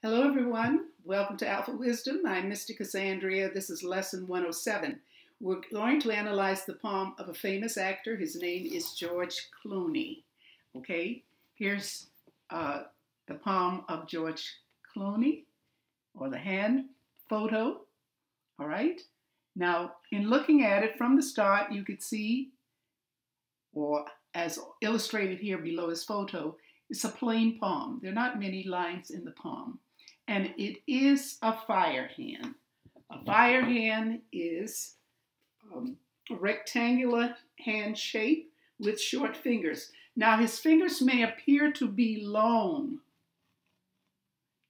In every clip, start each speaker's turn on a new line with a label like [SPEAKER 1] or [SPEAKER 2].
[SPEAKER 1] Hello, everyone. Welcome to Alphawisdom. I'm Mystic Cassandria. This is lesson 107. We're going to analyze the palm of a famous actor. His name is George Clooney. Okay, here's the palm of George Clooney, or the hand photo. All right. Now, in looking at it from the start, you could see, or as illustrated here below his photo, it's a plain palm. There are not many lines in the palm. And it is a fire hand. A fire hand is a rectangular hand shape with short fingers. Now, his fingers may appear to be long.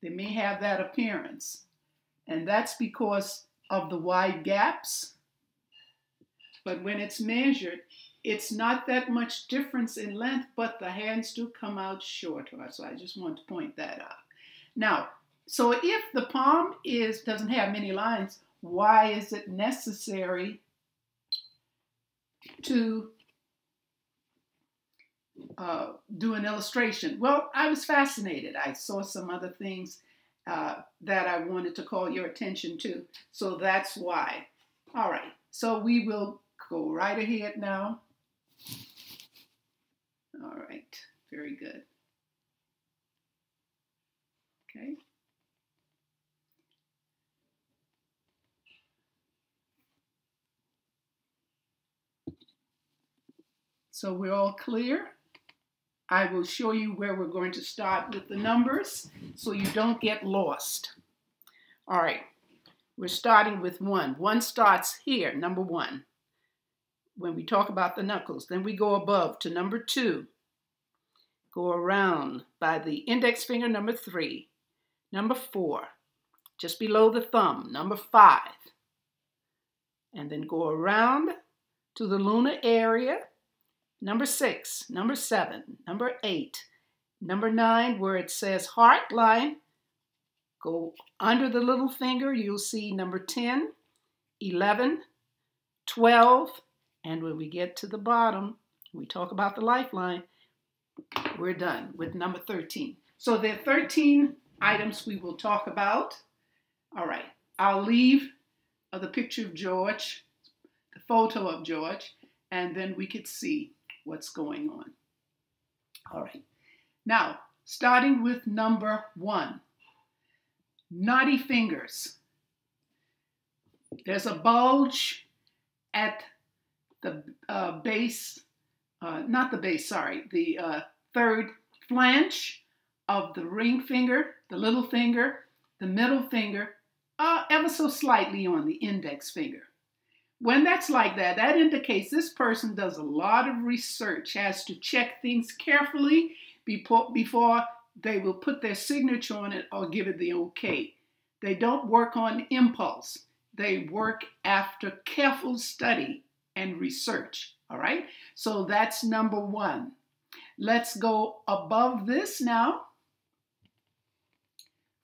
[SPEAKER 1] They may have that appearance. And that's because of the wide gaps. But when it's measured, it's not that much difference in length, but the hands do come out shorter. So I just want to point that out. Now, so if the palm doesn't have many lines, why is it necessary to do an illustration? Well, I was fascinated. I saw some other things that I wanted to call your attention to. So that's why. All right. So we will go right ahead now. All right. Very good. Okay. So we're all clear. I will show you where we're going to start with the numbers so you don't get lost. All right, we're starting with 1. 1 starts here, number 1, when we talk about the knuckles. Then we go above to number 2. Go around by the index finger, number 3. Number 4, just below the thumb, number 5. And then go around to the lunar area. Number 6, number 7, number 8, number 9, where it says heart line, go under the little finger, you'll see number 10, 11, 12, and when we get to the bottom, we talk about the lifeline, we're done with number 13. So there are 13 items we will talk about. All right, I'll leave the picture of George, the photo of George, and then we could see what's going on. All right. Now, starting with number 1, knotty fingers. There's a bulge at the base, not the base, sorry, the third flange of the ring finger, the little finger, the middle finger, ever so slightly on the index finger. When that's like that, that indicates this person does a lot of research, has to check things carefully before they will put their signature on it or give it the okay. They don't work on impulse. They work after careful study and research, all right? So that's number 1. Let's go above this now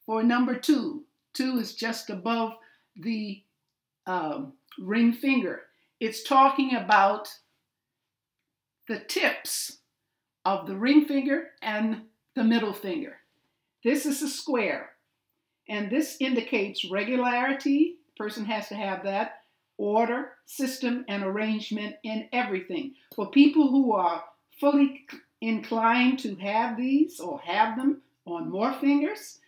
[SPEAKER 1] for number 2. 2 is just above the ring finger. It's talking about the tips of the ring finger and the middle finger. This is a square, and this indicates regularity. Person has to have that, order, system, and arrangement in everything. For people who are fully inclined to have these or have them on more fingers,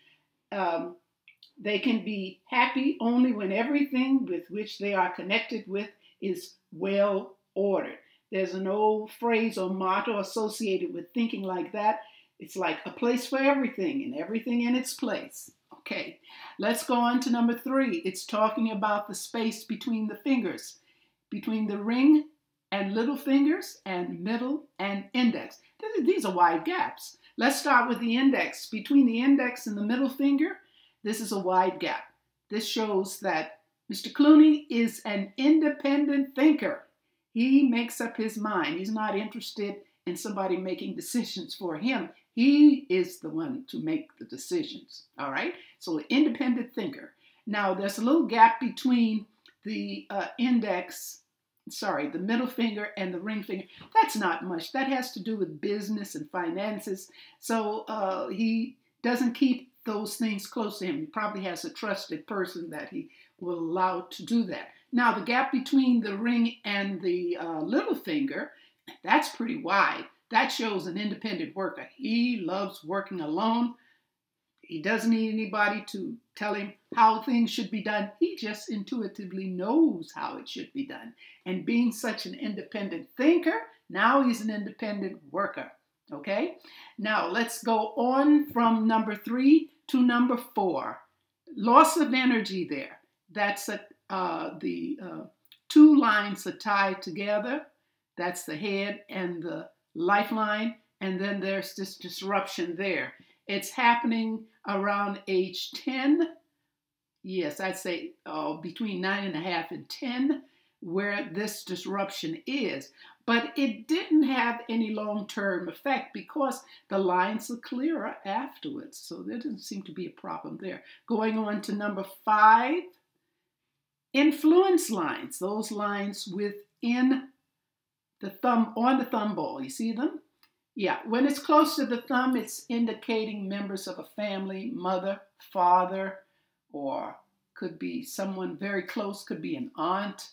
[SPEAKER 1] they can be happy only when everything with which they are connected with is well ordered. There's an old phrase or motto associated with thinking like that. It's like a place for everything and everything in its place. Okay, let's go on to number 3. It's talking about the space between the fingers, between the ring and little fingers and middle and index. These are wide gaps. Let's start with the index. Between the index and the middle finger, this is a wide gap. This shows that Mr. Clooney is an independent thinker. He makes up his mind. He's not interested in somebody making decisions for him. He is the one to make the decisions, all right? So an independent thinker. Now, there's a little gap between the the middle finger and the ring finger. That's not much. That has to do with business and finances. So he doesn't keep those things close to him. He probably has a trusted person that he will allow to do that. Now, the gap between the ring and the little finger, that's pretty wide. That shows an independent worker. He loves working alone. He doesn't need anybody to tell him how things should be done. He just intuitively knows how it should be done. And being such an independent thinker, now he's an independent worker. Okay? Now, let's go on from number 3 to number 4. Loss of energy there. That's the two lines are tied together. That's the head and the lifeline. And then there's this disruption there. It's happening around age 10. Yes, I'd say between 9.5 and 10, where this disruption is. But it didn't have any long-term effect because the lines are clearer afterwards. So there doesn't seem to be a problem there. Going on to number 5, influence lines. Those lines within the thumb, on the thumb ball. You see them? Yeah, when it's close to the thumb, it's indicating members of a family, mother, father, or could be someone very close, could be an aunt,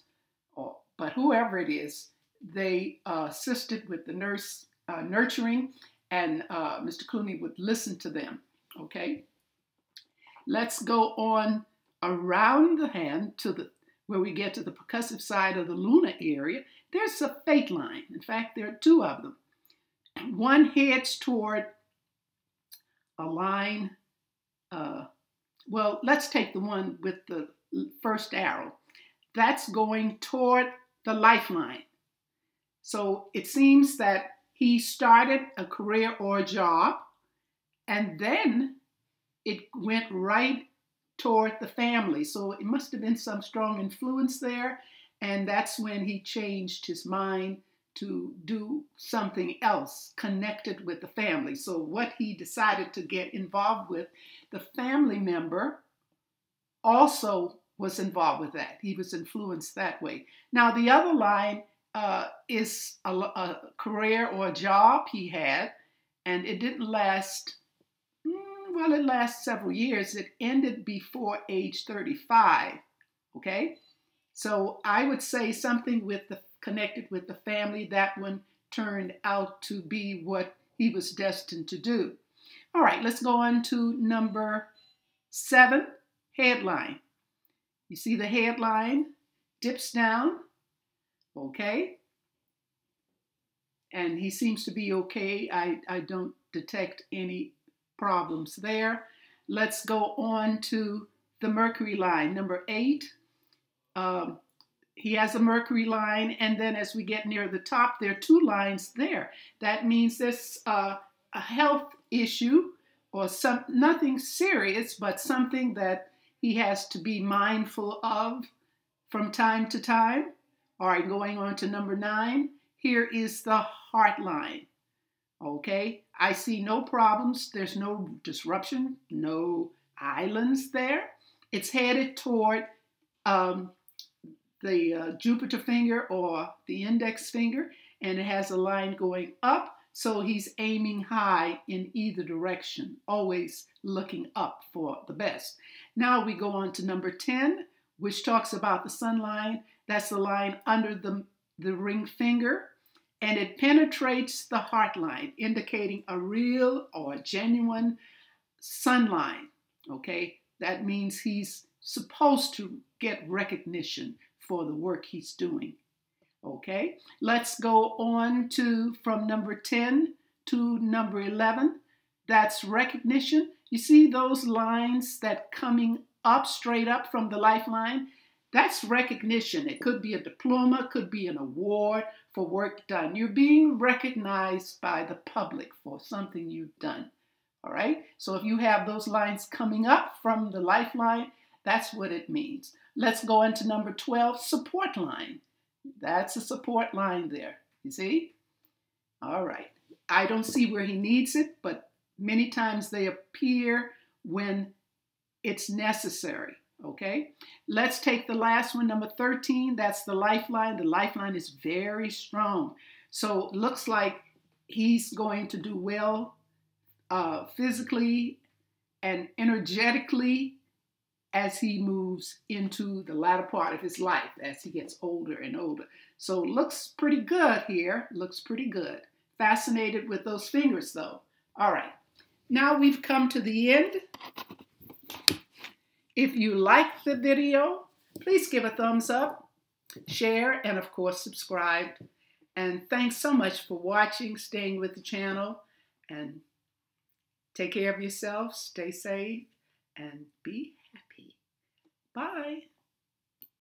[SPEAKER 1] but whoever it is, they assisted with the nurturing, and Mr. Clooney would listen to them, okay? Let's go on around the hand to where we get to the percussive side of the lunar area. There's a fate line. In fact, there are 2 of them. One heads toward a line, well, let's take the one with the first arrow. That's going toward the lifeline. So it seems that he started a career or a job, and then it went right toward the family. So it must have been some strong influence there, and that's when he changed his mind to do something else connected with the family. So what he decided to get involved with, the family member also was involved with that. He was influenced that way. Now the other line is a career or a job he had, and it didn't last, well, it lasted several years. It ended before age 35, okay? So I would say something with the connected with the family. That one turned out to be what he was destined to do. All right, let's go on to number 7, headline. You see the headline dips down, okay? And he seems to be okay. I don't detect any problems there. Let's go on to the Mercury line, number 8. He has a Mercury line, and then as we get near the top, there are 2 lines there. That means there's a health issue or nothing serious, but something that he has to be mindful of from time to time. All right, going on to number 9. Here is the heart line. Okay, I see no problems. There's no disruption, no islands there. It's headed toward the Jupiter finger or the index finger, and it has a line going up, so he's aiming high in either direction, always looking up for the best. Now we go on to number 10, which talks about the sun line. That's the line under the ring finger, and it penetrates the heart line, indicating a real or a genuine sun line, okay? That means he's supposed to get recognition for the work he's doing. Okay, let's go on to from number 10 to number 11. That's recognition. You see those lines that coming up, straight up from the lifeline? That's recognition. It could be a diploma, could be an award for work done. You're being recognized by the public for something you've done. All right, so if you have those lines coming up from the lifeline, that's what it means. Let's go into number 12, support line. That's a support line there, you see? All right. I don't see where he needs it, but many times they appear when it's necessary, okay? Let's take the last one, number 13. That's the lifeline. The lifeline is very strong. So it looks like he's going to do well physically and energetically as he moves into the latter part of his life, as he gets older and older. So looks pretty good here. Looks pretty good. Fascinated with those fingers, though. All right. Now we've come to the end. If you like the video, please give a thumbs up, share, and of course, subscribe. And thanks so much for watching, staying with the channel, and take care of yourself, stay safe, and be happy. Bye.